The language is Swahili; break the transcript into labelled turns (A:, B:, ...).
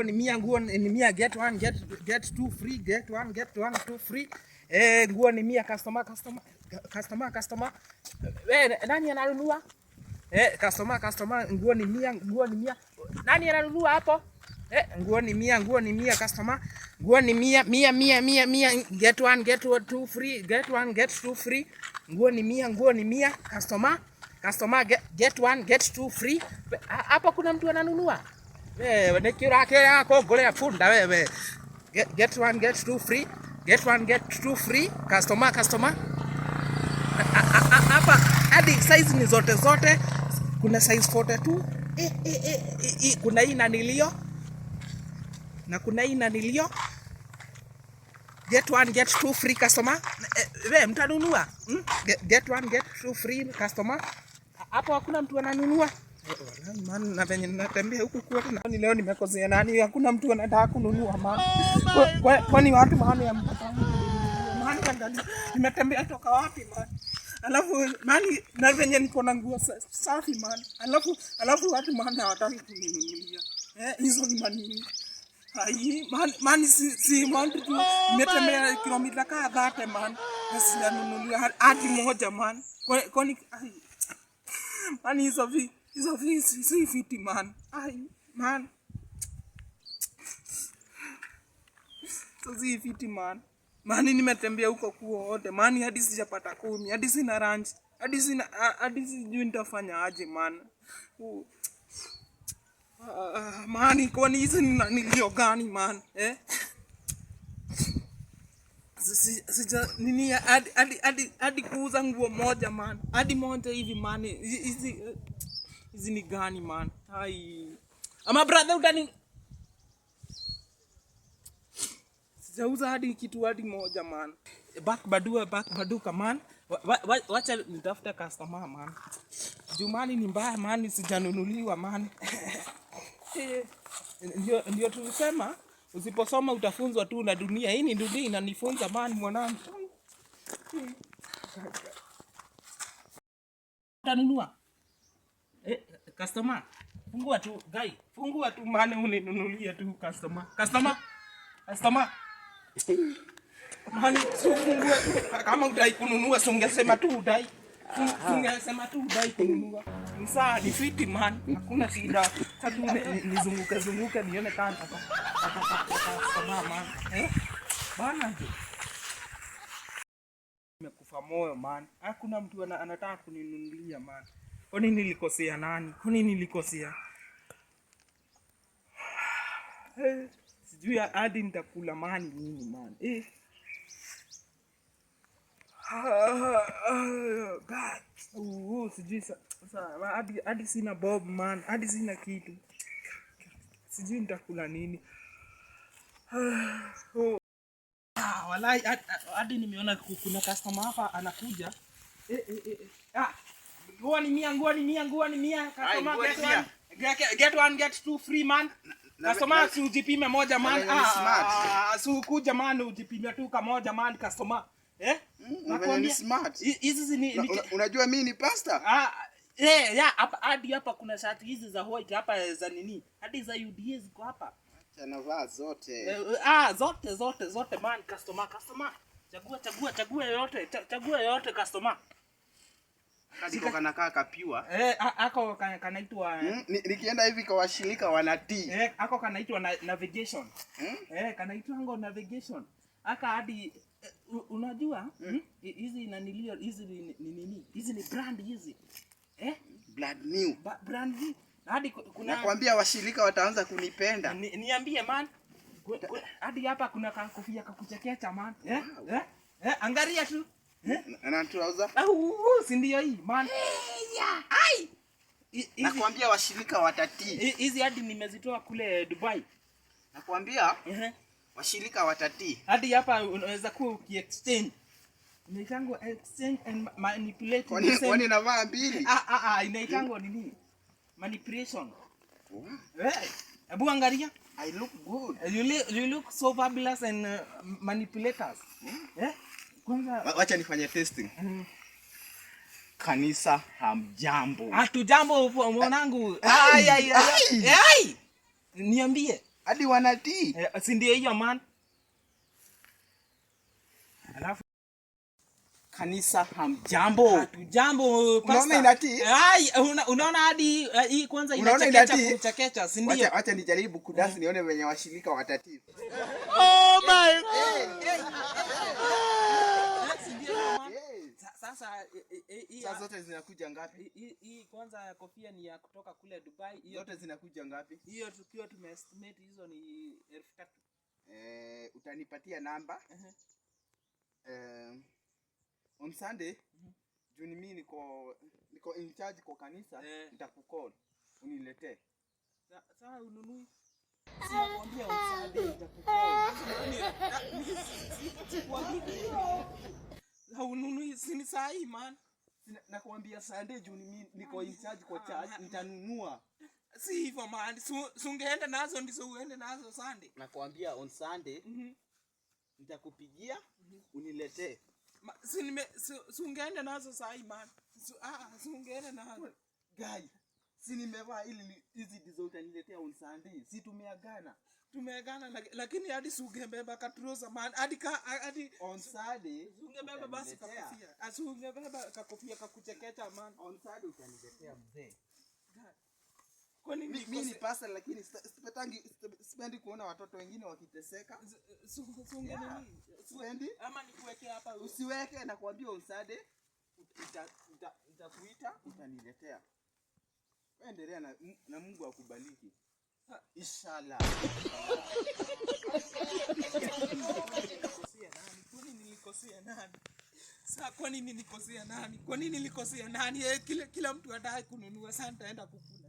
A: Ni mia, nguo ni mia, get one get two free, get one get one two free. Nguo ni mia, customer. Nani ananunua? Customer, nguo ni mia. Nani ananunua hapo? Nguo ni mia, customer. Nguo ni mia. Get one get two free, get one get two free. Nguo ni mia, customer. Get one get two free. Hapo kuna mtu ananunua? Wewe nikira yako golea punda wewe. Get one get two free. Get one get two free. Customer. Hapa hadi size ni zote. Kuna size 42. Kuna hii nanilio. Na kuna hii nanilio. Get one get two free, customer. Wewe mtanunua? Get one get two free, customer. Hapo hakuna mtu ananunua. Man, na venye natembea huku kwetu na leo nimekosea nani? Hakuna mtu anataka kununua man. Kwani watu maana ya mtoto wangu. Man kandani nimetembea toka wapi man? Alafu mani na venye niko na nguo safi man. Alafu watu maana hawataki kuninunulia. Hizo ni manini? Hai man si man tu nimetembea kilomita kadhaa hata man. Sijanunulia hadi moja man. Kwani man hizo si fiti man. Man. So si fiti man. Mani nimetembea huko kuote. Mani hadi sijapata 10. Hadi sina ranch. Hadi sijui nitafanya aje man. Mani kwani hizi nilio gani man? Sija nini hadi kuuza nguo moja man. Hadi moja hivi man. Hizi ni gani man? Hai. Ama brother utani. Sijauza hadi kitu hadi moja man. Back baduka man. Wacha nitafuta customer man. Jumani ni mbaya man, sijanunuliwa man. Ndio tulisema usiposoma utafunzwa tu na dunia. Hii ni dunia inanifunza man mwanangu. Utanunua? Customer. Fungua tu guy. Fungua tu man uninunulie tu customer. Customer. Man, fungua tu. Kama udai kununua ungesema tu udai. Ungesema tu udai kununua. Ni sawa ni fiti man. Hakuna shida. Sasa nizunguke nione kama customer man. Bana je. Nimekufa moyo man. Hakuna mtu anataka kuninunulia man. Kwa nini nilikosea nani? Kwa nini nilikosea? Sijui hadi nitakula mani nini man. God. Sijui sasa hadi sina bob man. Hadi sina kitu. Sijui nitakula nini. Walai hadi nimeona kuna customer hapa anakuja. Nguo ni mia. Customer get one get two free man. Customer si ujipime moja man. Si ukuja man ujipime tu kamoja man customer.
B: Nakwambia smart.
A: Hizi ni
B: unajua mimi ni pastor?
A: Hapa hadi hapa kuna shati hizi za white hapa za nini? Hadi za UDA ziko hapa.
B: Acha navaa zote.
A: Zote man customer. Chagua yote customer.
B: Kadiko kanakaa kapiwa.
A: Ako kanaitwa
B: nikienda hivi kwa washirika wanatii.
A: Ako kanaitwa navigation. Kanaitwa ngo navigation. Aka hadi unajua hizi nanilio hizi ni nini? Hizi ni brand hizi.
B: Brand new.
A: Brand new. Hadi kuna
B: nakwambia washirika wataanza kunipenda.
A: Niambie man. Hadi hapa kuna kofia kakuchekecha man. Angalia tu.
B: Na trouser.
A: Si ndio hii man. Ai.
B: Nakwambia washirika watatii.
A: Hizi hadi nimezitoa kule Dubai.
B: Nakwambia washirika watatii.
A: Hadi hapa unaweza kuwa ukiexchange. Inaitangwa exchange and manipulate.
B: Kwani navaa mbili?
A: Inaitangwa nini? Manipulation. Hebu angalia.
B: I look good.
A: You look so fabulous and manipulators.
B: Kwanza wacha nifanye testing. Kanisa hamjambo.
A: Hatujambo mwanangu. Niambie.
B: Hadi wanatii.
A: Si ndio hiyo man. Alafu
B: Kanisa hamjambo.
A: Hatujambo pastor.
B: Unaona inatii?
A: Ai, unaona hadi hii kwanza inachekecha, si ndio?
B: Acha nijaribu kudance nione venye washirika watatii.
A: Oh my God. Sasa
B: Sasa zote zinakuja ngapi?
A: Hii kwanza kofia ni ya kutoka kule Dubai.
B: Zote zinakuja ngapi?
A: Hiyo tukiwa tumeestimate hizo ni 3,000.
B: Utanipatia namba. On Sunday, juu mimi niko in charge kwa kanisa, nitakukall uniletee.
A: Sasa ununui. Sikwambia on Sunday nitakukall. Ununui sini sahi man.
B: Nakwambia Sunday juu mimi niko in charge kwa church, nitanunua.
A: Si hivyo man. Sungeenda nazo ndizo uende nazo Sunday.
B: Nakwambia on Sunday nitakupigia uniletee.
A: Sungeenda nazo sahi man. Sungeenda nazo.
B: Guy, si nimevaa ili hizi ndizo utaniletea on Sunday. Si tumeagana.
A: Lakini hadi sungebeba katrouser man. Hadi
B: on Sunday
A: sungebeba basi kakofia. Sungebeba kakofia kakuchekecha man.
B: On Sunday utaniletea mzee.
A: Kwani
B: mimi ni pastor lakini sipendi kuona watoto wengine wakiteseka. Sipendi.
A: Ama nikuweke hapa.
B: Usiweke, nakwambia on Sunday nitakuita utaniletea. Endelea na Mungu akubariki. Inshallah. Kwa nini nilikosea nani? Kila mtu anataka kununua, sasa nitaenda kukula.